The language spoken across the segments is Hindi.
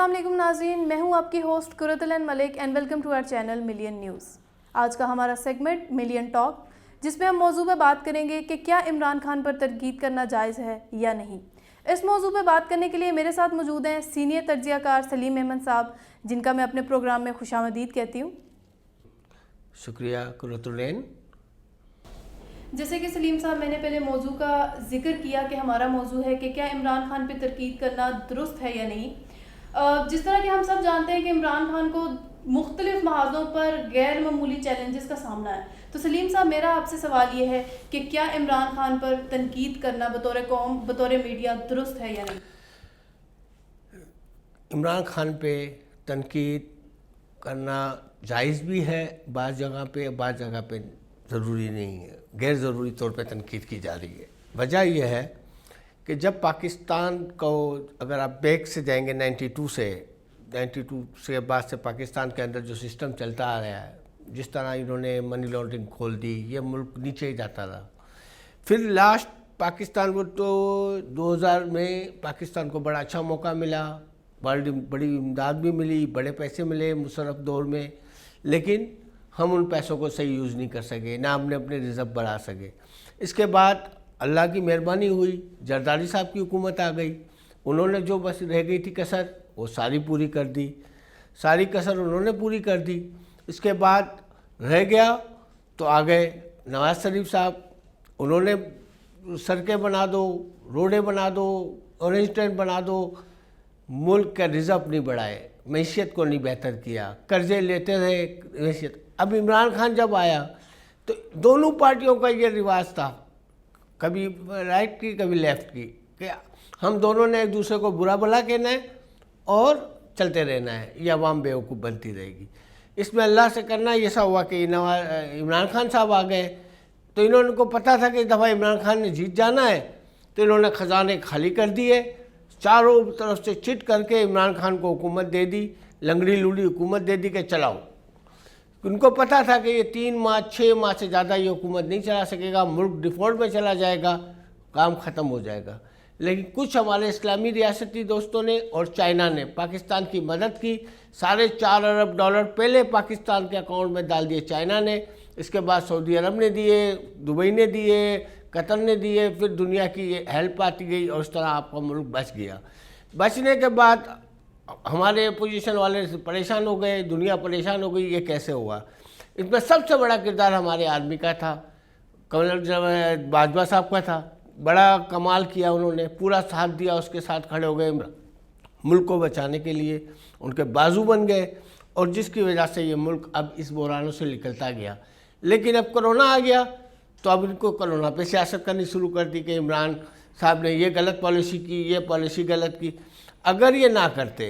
अस्सलाम वालेकुम नाज़रीन, मैं हूं आपकी host Qurratul Malik and welcome to our channel million news. आज का हमारा सेगमेंट मिलियन टॉक, जिसमें हम मौजू पर बात करेंगे कि क्या इमरान खान पर तनकीद करना जायज़ है या नहीं। इस मौजू पर बात करने के लिए मेरे साथ मौजूद हैं सीनियर तज्ज़ियाकार सलीम अहमद साहब, जिनका मैं अपने प्रोग्राम में खुशामदीद कहती हूँ। शुक्रिया कुरतुलैन। जैसे कि सलीम साहब, मैंने पहले मौजू का जिक्र किया कि हमारा मौजू है कि क्या इमरान खान पे तनकीद करना दुरुस्त है या नहीं। जिस तरह कि हम सब जानते हैं कि इमरान खान को मुख्तलिफ महाजों पर गैर मामूली चैलेंजेस का सामना है, तो सलीम साहब मेरा आपसे सवाल ये है कि क्या इमरान खान पर तनकीद करना बतौर कौम, बतौर मीडिया दुरुस्त है या नहीं। इमरान खान पे तनकीद करना जायज़ भी है, बाज़ जगह पे ज़रूरी नहीं है, गैर ज़रूरी तौर पे तनकीद की जा रही है। वजह यह है कि जब पाकिस्तान को, अगर आप बैक से जाएंगे 92 से बाद से पाकिस्तान के अंदर जो सिस्टम चलता आ रहा है, जिस तरह इन्होंने मनी लॉन्ड्रिंग खोल दी, ये मुल्क नीचे ही जाता रहा। फिर लास्ट पाकिस्तान को तो 2000 में पाकिस्तान को बड़ा अच्छा मौका मिला, बड़ी इमदाद भी मिली, बड़े पैसे मिले मुशर्रफ दौर में, लेकिन हम उन पैसों को सही यूज़ नहीं कर सके, ना हमने अपने रिज़र्व बढ़ा सके। इसके बाद अल्लाह की मेहरबानी हुई, जरदारी साहब की हुकूमत आ गई, उन्होंने जो बस रह गई थी कसर वो सारी पूरी कर दी, सारी कसर उन्होंने पूरी कर दी। इसके बाद रह गया तो आ गए नवाज शरीफ साहब, उन्होंने सड़कें बना दो, रोडें बना दो, ऑरेंज ट्रेन बना दो, मुल्क का रिज़र्व नहीं बढ़ाए, मैशियत को नहीं बेहतर किया, कर्जे लेते रहे मैशियत। अब इमरान खान जब आया तो दोनों पार्टियों का ये रिवाज था, कभी राइट की कभी लेफ़्ट की, कि हम दोनों ने एक दूसरे को बुरा भला कहना है और चलते रहना है, ये अवाम बेवकूफ़ बनती रहेगी। इसमें अल्लाह से करना ये सब हुआ कि इमरान खान साहब आ गए, तो इन्होंने को पता था कि इस दफ़ा इमरान खान ने जीत जाना है, तो इन्होंने ख़जाने खाली कर दिए, चारों तरफ से चिट करके इमरान खान को हुकूमत दे दी, लंगड़ी लूड़ी हुकूमत दे दी कि चलाओ। उनको पता था कि ये 3 माह 6 माह से ज़्यादा ये हुकूमत नहीं चला सकेगा, मुल्क डिफ़ॉल्ट में चला जाएगा, काम ख़त्म हो जाएगा। लेकिन कुछ हमारे इस्लामी रियासती दोस्तों ने और चाइना ने पाकिस्तान की मदद की, $4.5 अरब पहले पाकिस्तान के अकाउंट में डाल दिए चाइना ने, इसके बाद सऊदी अरब ने दिए, दुबई ने दिए, कतर ने दिए, फिर दुनिया की ये हेल्प आती गई और इस तरह आपका मुल्क बच गया। बचने के बाद हमारे अपोजिशन वाले परेशान हो गए, दुनिया परेशान हो गई, ये कैसे हुआ। इसमें सबसे बड़ा किरदार हमारे आदमी का था, कर्नल बाजवा साहब का था। बड़ा कमाल किया उन्होंने, पूरा साथ दिया, उसके साथ खड़े हो गए, मुल्क को बचाने के लिए उनके बाजू बन गए, और जिसकी वजह से ये मुल्क अब इस बुरानों से निकलता गया। लेकिन अब कोरोना आ गया तो अब इनको कोरोना पे सियासत करनी शुरू कर दी कि इमरान साहब ने ये गलत पॉलिसी की, ये पॉलिसी गलत की। अगर ये ना करते,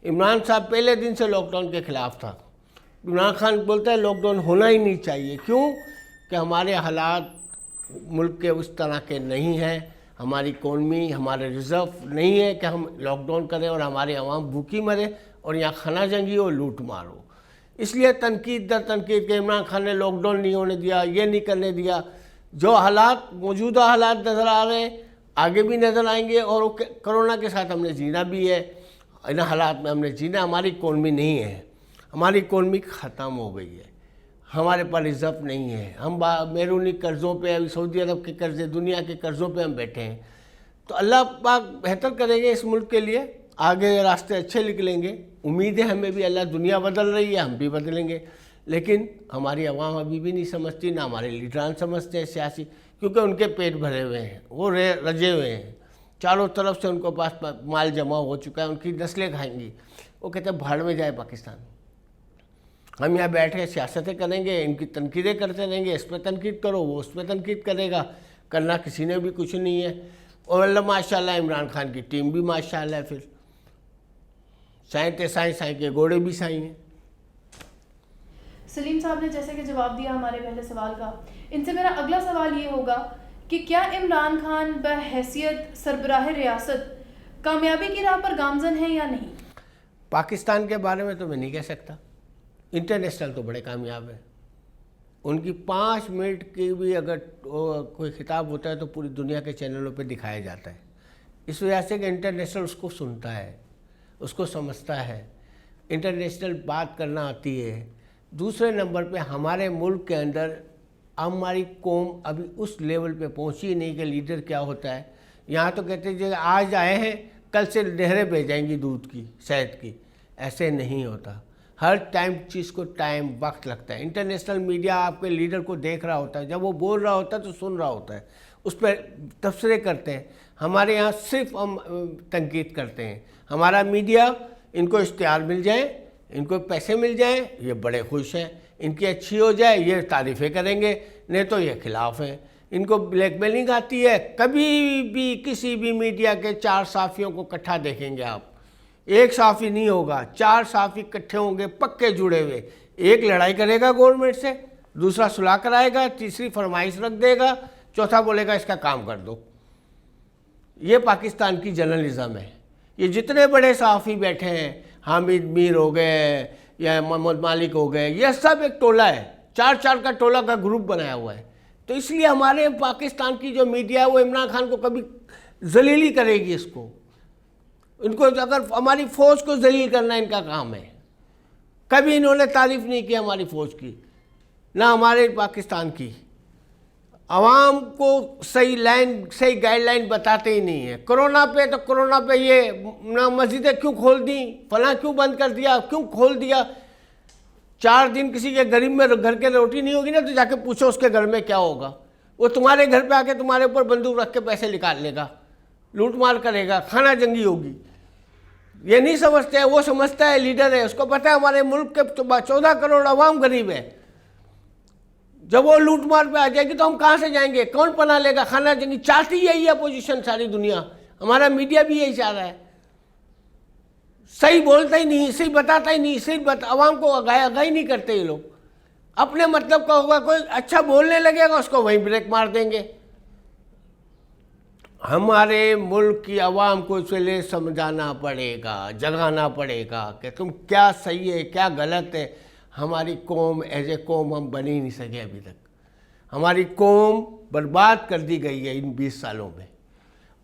इमरान साहब पहले दिन से लॉकडाउन के ख़िलाफ़ था। इमरान खान बोलता है लॉकडाउन होना ही नहीं चाहिए, क्यों कि हमारे हालात मुल्क के उस तरह के नहीं हैं, हमारी इकोनमी, हमारे रिज़र्व नहीं है कि हम लॉकडाउन करें और हमारे अवाम भूखी मरे और यहाँ खाना जंगी हो, लूट मारो। इसलिए तनकीद दर तनकीद के इमरान खान ने लॉकडाउन नहीं होने दिया, ये नहीं करने दिया। जो हालात, मौजूदा हालात नज़र आ रहे हैं, आगे भी नज़र आएंगे, और कोरोना के साथ हमने जीना भी है, इन हालात में हमने जीना। हमारी इकोनमी नहीं है, हमारी इकोनमी ख़त्म हो गई है, हमारे पास रिज़र्व नहीं है, हम बैरूनी कर्ज़ों पे, अभी सऊदी अरब के कर्ज़े, दुनिया के कर्ज़ों पे हम बैठे हैं। तो अल्लाह पाक बेहतर करेंगे इस मुल्क के लिए, आगे रास्ते अच्छे निकलेंगे। उम्मीद है हमें भी, अल्लाह दुनिया बदल रही है, हम भी बदलेंगे। लेकिन हमारी आवाम अभी भी नहीं समझती, ना हमारे लीडरान समझते हैं सियासी, क्योंकि उनके पेट भरे हुए हैं, वो रजे हुए हैं, चारों तरफ से उनको पास माल जमा हो चुका है, उनकी नस्लें खाएंगी। वो कहते हैं भाड़ में जाए पाकिस्तान, हम यहाँ बैठ के सियासतें करेंगे, इनकी तनकीदें करते रहेंगे, इस पर तनकीद करो, वो उस पर तनकीद करेगा, करना किसी ने भी कुछ नहीं है। और अल्लाह माशाल्लाह इमरान खान की टीम भी माशाल्लाह, फिर साईं ते साईं, साईं के घोड़े भी साईं हैं। सलीम साहब ने जैसे कि जवाब दिया हमारे पहले सवाल का, इनसे मेरा अगला सवाल ये होगा कि क्या इमरान खान बहैसियत सरबराह रियासत कामयाबी की राह पर गामजन है या नहीं। पाकिस्तान के बारे में तो मैं नहीं कह सकता, इंटरनेशनल तो बड़े कामयाब है। उनकी 5 मिनट की भी अगर कोई खिताब होता है तो पूरी दुनिया के चैनलों पे दिखाया जाता है, इस वजह से कि इंटरनेशनल उसको सुनता है। उसको समझता है, इंटरनेशनल बात करना आती है। दूसरे नंबर पे हमारे मुल्क के अंदर हमारी कौम अभी उस लेवल पे पहुंची नहीं कि लीडर क्या होता है। यहाँ तो कहते हैं आज आए हैं कल से नहरें बह जाएंगी दूध की, शहद की। ऐसे नहीं होता। हर टाइम चीज़ को टाइम वक्त लगता है। इंटरनेशनल मीडिया आपके लीडर को देख रहा होता है, जब वो बोल रहा होता है तो सुन रहा होता है, उस पर तबसरे करते हैं। हमारे यहाँ सिर्फ हम तनकीद करते हैं। हमारा मीडिया, इनको इश्तिहार मिल जाए, इनको पैसे मिल जाए, ये बड़े खुश हैं। इनकी अच्छी हो जाए ये तारीफ़ें करेंगे, नहीं तो ये खिलाफ हैं। इनको ब्लैकमेलिंग आती है। कभी भी किसी भी मीडिया के 4 साफ़ियों को इकट्ठा देखेंगे आप, एक साफ़ी नहीं होगा, 4 साफ़ी इकट्ठे होंगे पक्के जुड़े हुए। एक लड़ाई करेगा गवर्नमेंट से, दूसरा सुलह कराएगा, तीसरी फरमाइश रख देगा, चौथा बोलेगा इसका काम कर दो। ये पाकिस्तान की जर्नलिज्म है। ये जितने बड़े सहाफ़ी बैठे हैं, हामिद मीर हो गए या मोहम्मद मालिक हो गए, ये सब एक टोला है, 4 का टोला का ग्रुप बनाया हुआ है। तो इसलिए हमारे पाकिस्तान की जो मीडिया है वो इमरान खान को कभी जलीली करेगी। इनको अगर हमारी फ़ौज को जलील करना इनका काम है। कभी इन्होंने तारीफ़ नहीं की हमारी फ़ौज की, ना हमारे पाकिस्तान की। आवाम को सही गाइडलाइन बताते ही नहीं है। कोरोना पे ये ना मस्जिदें क्यों खोल दी, फलां क्यों बंद कर दिया, क्यों खोल दिया। 4 दिन किसी के गरीब में घर के रोटी नहीं होगी ना, तो जाके पूछो उसके घर में क्या होगा। वो तुम्हारे घर पे आके तुम्हारे ऊपर बंदूक रख के पैसे निकाल लेगा, लूट मार करेगा, खाना जंगी होगी। ये नहीं समझते हैं। वो समझता है लीडर है, उसको पता है हमारे मुल्क के 14 करोड़ अवाम गरीब है। जब वो लूट मार पे आ जाएगी तो हम कहाँ से जाएंगे, कौन पना लेगा, खाना जंगी। चाहती यही है पोजीशन सारी दुनिया, हमारा मीडिया भी यही चाह रहा है। सही बोलता ही नहीं, सही बताता ही नहीं, अवाम को आगाही नहीं करते ये लोग। अपने मतलब का होगा, कोई अच्छा बोलने लगेगा उसको वहीं ब्रेक मार देंगे। हमारे मुल्क की आवाम को इसलिए समझाना पड़ेगा, जगाना पड़ेगा कि तुम क्या सही है क्या गलत है। हमारी कौम एज ए कौम हम बन ही नहीं सके अभी तक। हमारी कौम बर्बाद कर दी गई है इन 20 सालों में।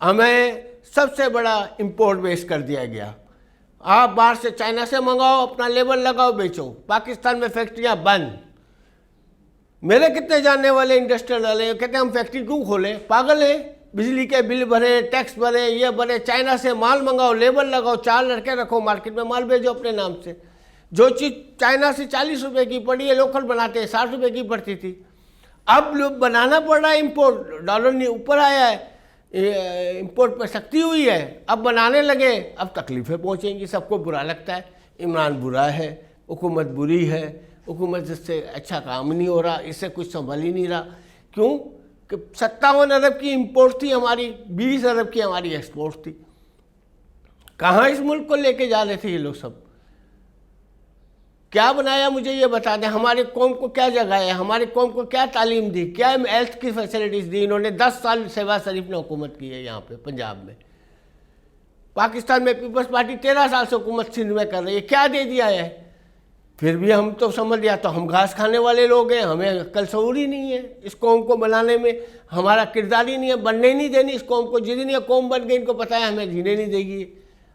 हमें सबसे बड़ा इंपोर्ट बेस कर दिया गया। आप बाहर से चाइना से मंगाओ, अपना लेबल लगाओ, बेचो। पाकिस्तान में फैक्ट्रियां बंद। मेरे कितने जानने वाले इंडस्ट्रियल वाले कहते हैं हम फैक्ट्री क्यों खोलें, पागल हैं। बिजली के बिल भरे, टैक्स भरे, ये भरे, चाइना से माल मंगाओ, लेबल लगाओ, 4 लड़के रखो, मार्केट में माल भेजो अपने नाम से। जो चीज़ चाइना से 40 रुपए की पड़ी है, लोकल बनाते हैं 60 रुपए की पड़ती थी। अब लोग बनाना पड़ रहा है इम्पोर्ट, डॉलर ने ऊपर आया है, इम्पोर्ट पर सख्ती हुई है, अब बनाने लगे, अब तकलीफ़ें पहुँचेंगी। सबको बुरा लगता है, इमरान बुरा है, हुकूमत बुरी है, हुकूमत से अच्छा काम नहीं हो रहा, इससे कुछ संभल ही नहीं रहा। क्यों कि 57 अरब की इम्पोर्ट थी हमारी, 20 अरब की हमारी एक्सपोर्ट थी। कहाँ इस मुल्क को लेके जा रहे थे ये लोग सब। क्या बनाया मुझे ये बता दें। हमारे कौम को क्या जगाया, हमारे कौम को क्या तालीम दी, क्या हेल्थ की फैसिलिटीज़ दी। इन्होंने 10 साल शहबाज शरीफ ने हुकूमत की है यहाँ पे पंजाब में। पाकिस्तान में पीपल्स पार्टी 13 साल से हुकूमत सिंध में कर रही है, क्या दे दिया है। फिर भी हम तो समझ लिया तो हम घास खाने वाले लोग हैं, हमें अक्ल शऊर ही नहीं है। इस कौम को बनाने में हमारा किरदार ही नहीं है, बनने नहीं देनी इस कौम को। जिस दिन ये कौम बन गई इनको पता है हमें जीने नहीं देगी,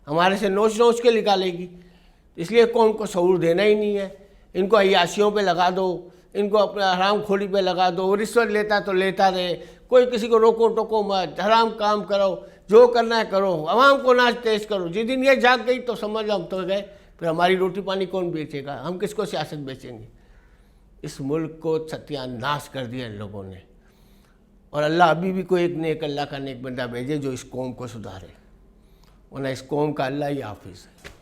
हमारे से नोच नोच के निकालेगी। इसलिए कौम को शऊर देना ही नहीं है। इनको अय्याशियों पे लगा दो, इनको अपने हराम खोरी पे लगा दो। वो रिश्वत लेता तो लेता रहे, कोई किसी को रोको टोको मत, हराम काम करो, जो करना है करो, आवाम को नाच तेज करो। जिस दिन ये जाग गई तो समझ लो हम तो गए। फिर हमारी रोटी पानी कौन बेचेगा, हम किसको सियासत बेचेंगे। इस मुल्क को सत्यानाश कर दिया इन लोगों ने। और अल्लाह अभी भी कोई एक नेक अल्लाह का नेक बंदा भेजे जो इस कौम को सुधारे, वरना इस कौम का अल्लाह ही हाफिज़ है।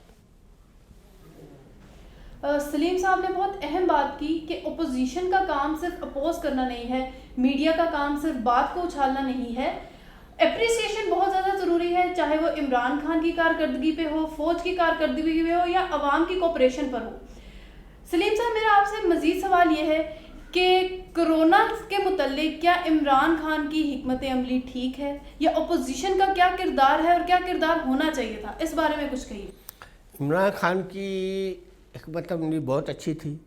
सलीम साहब ने बहुत अहम बात की कि ओपोजिशन का काम सिर्फ अपोज करना नहीं है, मीडिया का काम सिर्फ बात को उछालना नहीं है। एप्रिसिएशन बहुत ज़्यादा ज़रूरी है, चाहे वो इमरान खान की कारकर्दगी पे हो, फौज की कारकर्दगी पे हो, या अवाम की कोऑपरेशन पर हो। सलीम साहब मेरा आपसे मज़ीद सवाल ये है कि कोरोना के मुतल्लिक क्या इमरान खान की हिकमत अमली ठीक है, या अपोजिशन का क्या किरदार है और क्या किरदार होना चाहिए था, इस बारे में कुछ कहिए। इमरान खान की हिकमत अमली बहुत अच्छी थी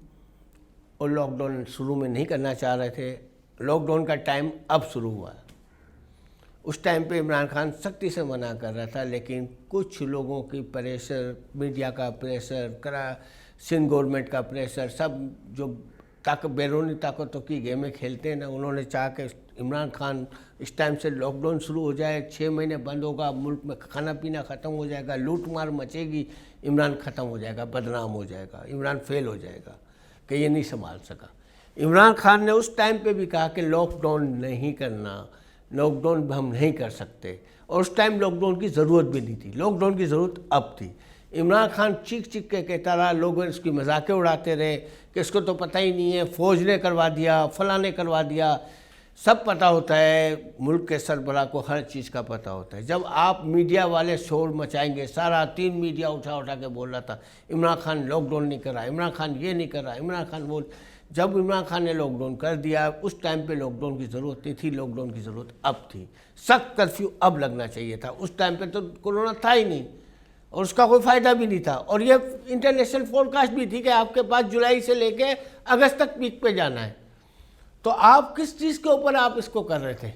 और लॉकडाउन शुरू में नहीं करना चाह रहे थे। लॉकडाउन का टाइम अब शुरू हुआ उस टाइम पे इमरान खान सख्ती से मना कर रहा था, लेकिन कुछ लोगों की प्रेशर, मीडिया का प्रेशर, सिंध गवर्नमेंट का प्रेशर, सब जो बैरूनी ताकतों की गेमें खेलते हैं ना, उन्होंने चाह के इमरान खान इस टाइम से लॉकडाउन शुरू हो जाए, 6 महीने बंद होगा, मुल्क में खाना पीना ख़त्म हो जाएगा, लूट मार मचेगी, इमरान ख़त्म हो जाएगा, बदनाम हो जाएगा, इमरान फेल हो जाएगा, कि ये नहीं संभाल सका। इमरान खान ने उस टाइम पे भी कहा कि लॉकडाउन नहीं करना, लॉकडाउन हम नहीं कर सकते, और उस टाइम लॉकडाउन की ज़रूरत भी नहीं थी, लॉकडाउन की ज़रूरत अब थी। इमरान खान चीख चीख के कहता रहा, लोग इसकी मजाकें उड़ाते रहे कि इसको तो पता ही नहीं है, फ़ौज ने करवा दिया, फलां ने करवा दिया। सब पता होता है, मुल्क के सरबराह को हर चीज़ का पता होता है। जब आप मीडिया वाले शोर मचाएंगे, सारा 3 मीडिया उठा उठा के बोल रहा था इमरान खान लॉकडाउन नहीं कर रहा, इमरान खान ये नहीं कर रहा, इमरान खान वो। जब इमरान खान ने लॉकडाउन कर दिया, उस टाइम पे लॉकडाउन की ज़रूरत नहीं थी, लॉकडाउन की ज़रूरत अब थी। सख्त कर्फ्यू अब लगना चाहिए था, उस टाइम पे तो कोरोना था ही नहीं और उसका कोई फ़ायदा भी नहीं था। और ये इंटरनेशनल फोरकास्ट भी थी कि आपके पास जुलाई से लेके अगस्त तक पीक पे जाना है। तो आप किस चीज़ के ऊपर आप इसको कर रहे थे?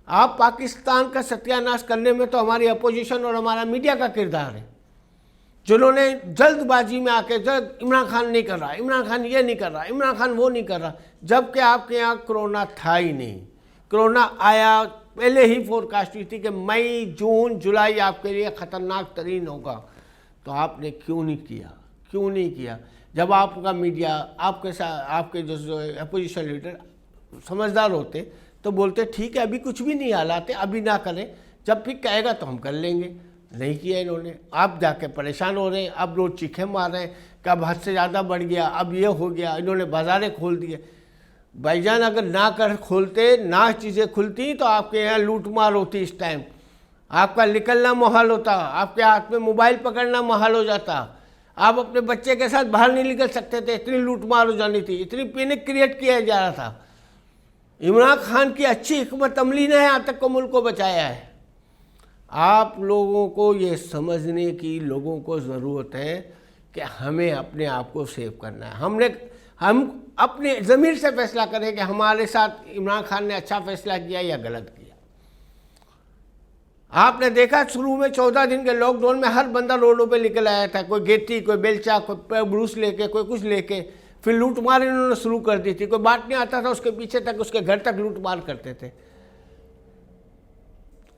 आप पाकिस्तान का सत्यानाश करने में तो हमारी अपोजिशन और हमारा मीडिया का किरदार है, जिन्होंने जल्दबाजी में आके इमरान खान नहीं कर रहा, इमरान खान ये नहीं कर रहा, इमरान खान वो नहीं कर रहा, जबकि आपके यहाँ कोरोना था ही नहीं। कोरोना आया, पहले ही फोरकास्ट हुई थी कि मई, जून, जुलाई आपके लिए ख़तरनाक तरीन होगा। तो आपने क्यों नहीं किया? क्यों नहीं किया? जब आपका मीडिया, आपके साथ आपके जो अपोजिशन लीडर समझदार होते तो बोलते ठीक है अभी कुछ भी नहीं हालात है, अभी ना करें, जब फिर कहेगा तो हम कर लेंगे। नहीं किया इन्होंने, आप जाके परेशान हो रहे हैं, अब लोग चीखे मार रहे हैं कि अब हद से ज़्यादा बढ़ गया, अब ये हो गया, इन्होंने बाज़ारें खोल दिए। भाईजान अगर ना कर खोलते, ना चीज़ें खुलती तो आपके यहाँ लूट मार होती, इस टाइम आपका निकलना मुहाल होता, आपके हाथ में मोबाइल पकड़ना मुहाल हो जाता, आप अपने बच्चे के साथ बाहर नहीं निकल सकते थे, इतनी लूट मार हो जानी थी, इतनी पैनिक क्रिएट किया जा रहा था। इमरान खान की अच्छी हिकमत अमली ने यहाँ तक को मुल्क को बचाया है। आप लोगों को ये समझने की लोगों को ज़रूरत है कि हमें अपने आप को सेव करना है। हम अपने ज़मीर से फैसला करें कि हमारे साथ इमरान खान ने अच्छा फैसला किया या गलत किया। आपने देखा शुरू में 14 दिन के लॉकडाउन में हर बंदा रोडों पे निकल आया था, कोई गेटी, कोई बेलचा, कोई ब्रूस लेके, कोई कुछ लेके, फिर लूट मार इन्होंने शुरू कर दी थी। कोई बात नहीं आता था उसके पीछे तक, उसके घर तक लूट मार करते थे।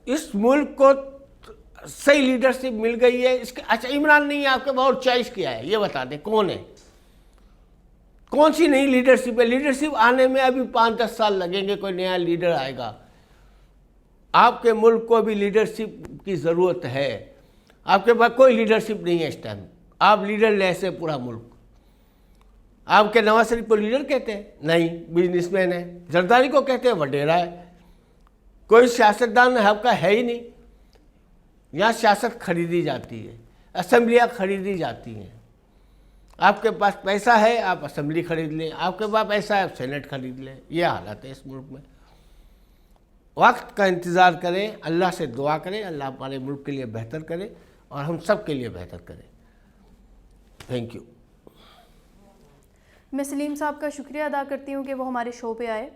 इस मुल्क को सही लीडरशिप मिल गई है। इसके अच्छा इमरान नहीं है, आपके बहुत चॉइस किया है, ये बता दें कौन है, कौन सी नई लीडरशिप है? लीडरशिप आने में अभी 5-10 साल लगेंगे, कोई नया लीडर आएगा। आपके मुल्क को अभी लीडरशिप की ज़रूरत है। आपके पास कोई लीडरशिप नहीं है इस टाइम, आप लीडर लेस है पूरा मुल्क। आपके नवाज शरीफ को लीडर कहते हैं? नहीं, बिजनेसमैन है। जरदारी को कहते हैं वडेरा है। कोई सियासतदान आपका है ही नहीं। यहाँ सियासत खरीदी जाती है, असम्बलियाँ खरीदी जाती हैं। आपके पास पैसा है, आप असम्बली खरीद लें, आपके पास पैसा है, आप सेनेट खरीद लें। ये हालत है इस मुल्क में। वक्त का इंतज़ार करें, अल्लाह से दुआ करें, अल्लाह हमारे मुल्क के लिए बेहतर करे और हम सब के लिए बेहतर करें। Thank you. मैं सलीम साहब का शुक्रिया अदा करती हूँ कि वो हमारे शो पे आए।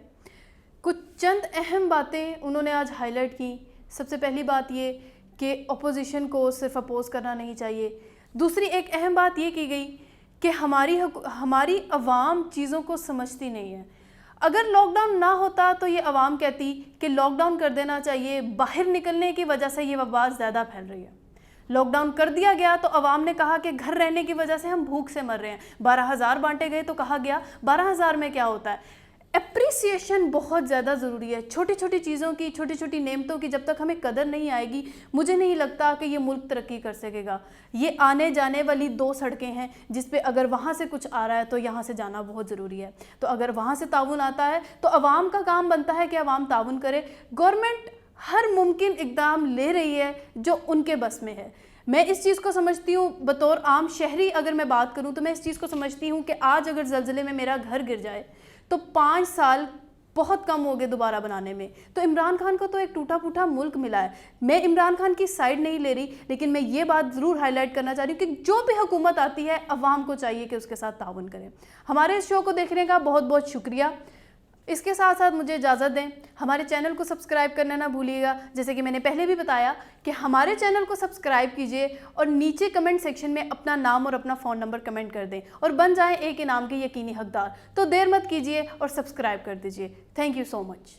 कुछ चंद अहम बातें उन्होंने आज हाईलाइट की। सबसे पहली बात ये कि अपोजिशन को सिर्फ अपोज करना नहीं चाहिए। दूसरी एक अहम बात ये की गई कि हमारी अवाम चीज़ों को समझती नहीं है। अगर लॉकडाउन ना होता तो ये अवाम कहती कि लॉकडाउन कर देना चाहिए, बाहर निकलने की वजह से ये वबा ज़्यादा फैल रही है। लॉकडाउन कर दिया गया तो अवाम ने कहा कि घर रहने की वजह से हम भूख से मर रहे हैं। 12,000 बांटे गए तो कहा गया 12,000 में क्या होता है। एप्रिसिएशन बहुत ज़्यादा ज़रूरी है। छोटी छोटी चीज़ों की, छोटी छोटी नेमतों की जब तक हमें कदर नहीं आएगी, मुझे नहीं लगता कि ये मुल्क तरक्की कर सकेगा। ये आने जाने वाली 2 सड़कें हैं जिस पे अगर वहाँ से कुछ आ रहा है तो यहाँ से जाना बहुत ज़रूरी है। तो अगर वहाँ से ताउन आता है तो अवाम का काम बनता है कि अवाम ताउन करे। गवर्नमेंट हर मुमकिन इक़दाम ले रही है जो उनके बस में है। मैं इस चीज़ को समझती हूँ, बतौर आम शहरी अगर मैं बात करूँ तो मैं इस चीज़ को समझती हूँ कि आज अगर ज़लज़ले में मेरा घर गिर जाए तो 5 साल बहुत कम हो गए दोबारा बनाने में। तो इमरान खान को तो एक टूटा फूटा मुल्क मिला है। मैं इमरान खान की साइड नहीं ले रही, लेकिन मैं ये बात ज़रूर हाईलाइट करना चाह रही हूँ कि जो भी हुकूमत आती है अवाम को चाहिए कि उसके साथ ताउन करें। हमारे इस शो को देखने का बहुत बहुत शुक्रिया। इसके साथ साथ मुझे इजाज़त दें, हमारे चैनल को सब्सक्राइब करना ना भूलिएगा। जैसे कि मैंने पहले भी बताया कि हमारे चैनल को सब्सक्राइब कीजिए और नीचे कमेंट सेक्शन में अपना नाम और अपना फ़ोन नंबर कमेंट कर दें और बन जाएं एक इनाम के यकीनी हकदार। तो देर मत कीजिए और सब्सक्राइब कर दीजिए। Thank you so much.